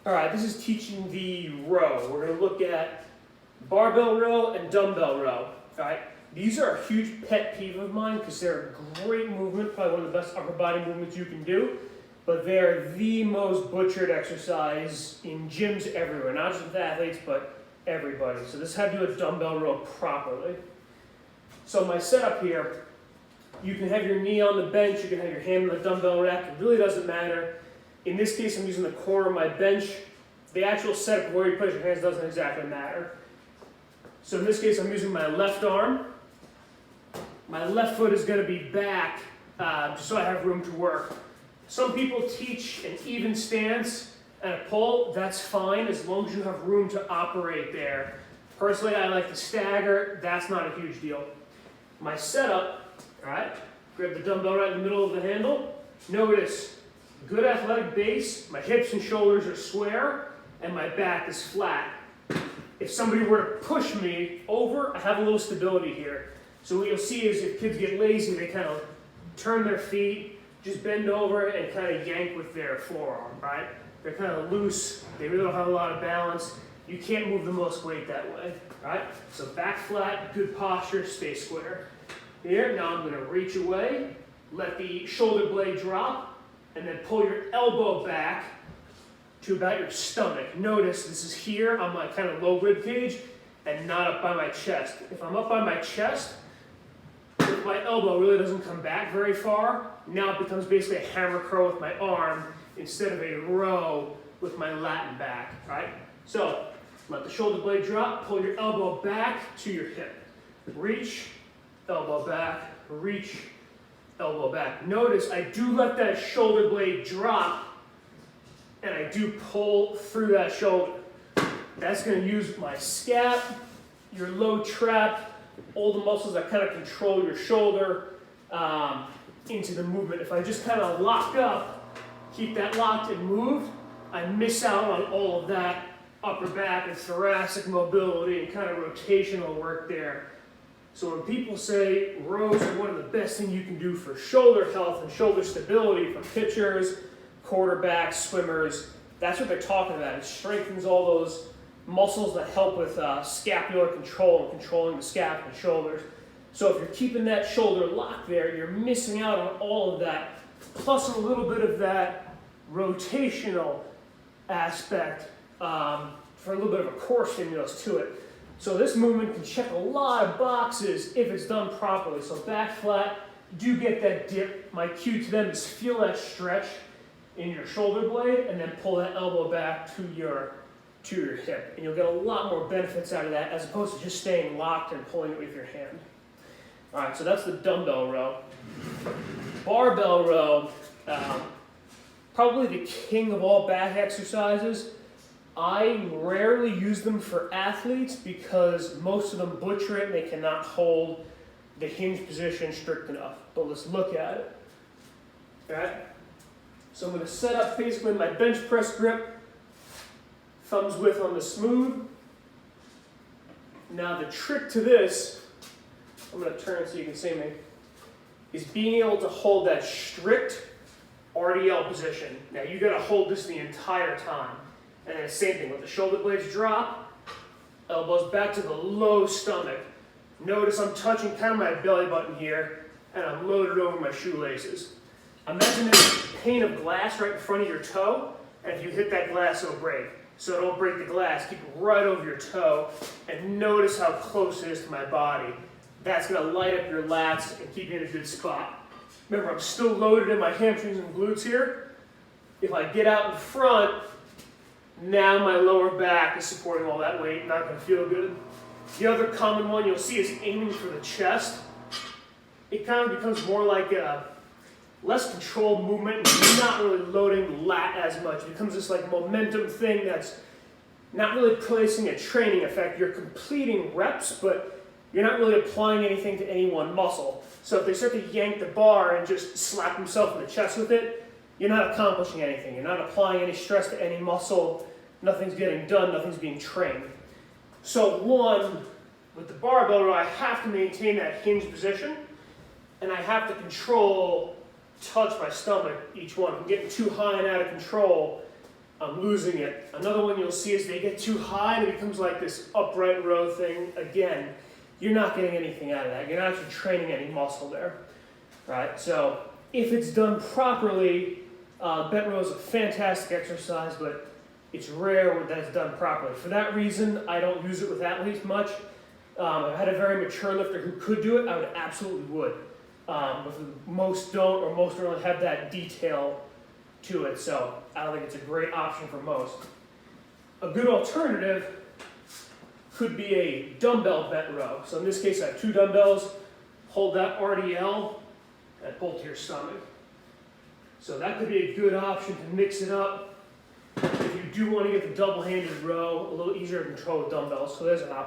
All right, this is teaching the row. We're going to look at barbell row and dumbbell row. All right, these are a huge pet peeve of mine because they're a great movement, probably one of the best upper body movements you can do, but they're the most butchered exercise in gyms everywhere, not just with athletes, but everybody. So this is how to do a dumbbell row properly. So my setup here, you can have your knee on the bench, you can have your hand on the dumbbell rack, it really doesn't matter. In this case, I'm using the corner of my bench. The actual setup of where you place your hands doesn't exactly matter. So in this case, I'm using my left arm. My left foot is going to be back, just so I have room to work. Some people teach an even stance and a pull. That's fine as long as you have room to operate there. Personally, I like to stagger. That's not a huge deal. My setup, all right, grab the dumbbell right in the middle of the handle. Notice, good athletic base, my hips and shoulders are square, and my back is flat. If somebody were to push me over, I have a little stability here. So what you'll see is if kids get lazy, they kind of turn their feet, just bend over and kind of yank with their forearm, right? They're kind of loose, they really don't have a lot of balance. You can't move the most weight that way, right? So back flat, good posture, stay square. Here, now I'm going to reach away, let the shoulder blade drop, and then pull your elbow back to about your stomach. Notice this is here on my kind of low rib cage and not up by my chest. If I'm up by my chest, if my elbow really doesn't come back very far, now it becomes basically a hammer curl with my arm instead of a row with my Latin back, right? So let the shoulder blade drop, pull your elbow back to your hip. Reach, elbow back, reach, elbow back. Notice I do let that shoulder blade drop and I do pull through that shoulder. That's going to use my scap, your low trap, all the muscles that kind of control your shoulder into the movement. If I just kind of lock up, keep that locked and moved, I miss out on all of that upper back and thoracic mobility and kind of rotational work there. So when people say rows are one of the best things you can do for shoulder health and shoulder stability for pitchers, quarterbacks, swimmers, that's what they're talking about. It strengthens all those muscles that help with scapular control and controlling the scap and shoulders. So if you're keeping that shoulder locked there, you're missing out on all of that, plus a little bit of that rotational aspect for a little bit of a core stimulus to it. So this movement can check a lot of boxes if it's done properly. So back flat, do get that dip. My cue to them is feel that stretch in your shoulder blade and then pull that elbow back to your hip. And you'll get a lot more benefits out of that as opposed to just staying locked and pulling it with your hand. All right, so that's the dumbbell row. Barbell row, probably the king of all back exercises. I rarely use them for athletes because most of them butcher it and they cannot hold the hinge position strict enough. But let's look at it. All right? So I'm going to set up basically my bench press grip, thumbs width on the smooth. Now the trick to this, I'm going to turn so you can see me, is being able to hold that strict RDL position. Now you got to hold this the entire time. And then same thing, let the shoulder blades drop, elbows back to the low stomach. Notice I'm touching kind of my belly button here, and I'm loaded over my shoelaces. Imagine there's a pane of glass right in front of your toe, and if you hit that glass, it'll break. So don't break the glass, keep it right over your toe, and notice how close it is to my body. That's gonna light up your lats and keep you in a good spot. Remember, I'm still loaded in my hamstrings and glutes here. If I get out in front, now my lower back is supporting all that weight, not going to feel good. The other common one you'll see is aiming for the chest. It kind of becomes more like a less controlled movement, and you're not really loading the lat as much. It becomes this like momentum thing that's not really placing a training effect. You're completing reps, but you're not really applying anything to any one muscle. So if they start to yank the bar and just slap themselves in the chest with it, you're not accomplishing anything. You're not applying any stress to any muscle. Nothing's getting done. Nothing's being trained. So one, with the barbell row, I have to maintain that hinge position, and I have to touch my stomach each one. If I'm getting too high and out of control, I'm losing it. Another one you'll see is they get too high and it becomes like this upright row thing. Again, you're not getting anything out of that. You're not actually training any muscle there, right? So if it's done properly, bent row is a fantastic exercise, but it's rare when that's done properly. For that reason, I don't use it with athletes much. I've had a very mature lifter who could do it, I would absolutely would. But most don't, or most don't really have that detail to it, so I don't think it's a great option for most. A good alternative could be a dumbbell bent row. So in this case, I have 2 dumbbells, hold that RDL, and pull to your stomach. So that could be a good option to mix it up. If you do want to get the double-handed row, a little easier to control with dumbbells, so there's an option.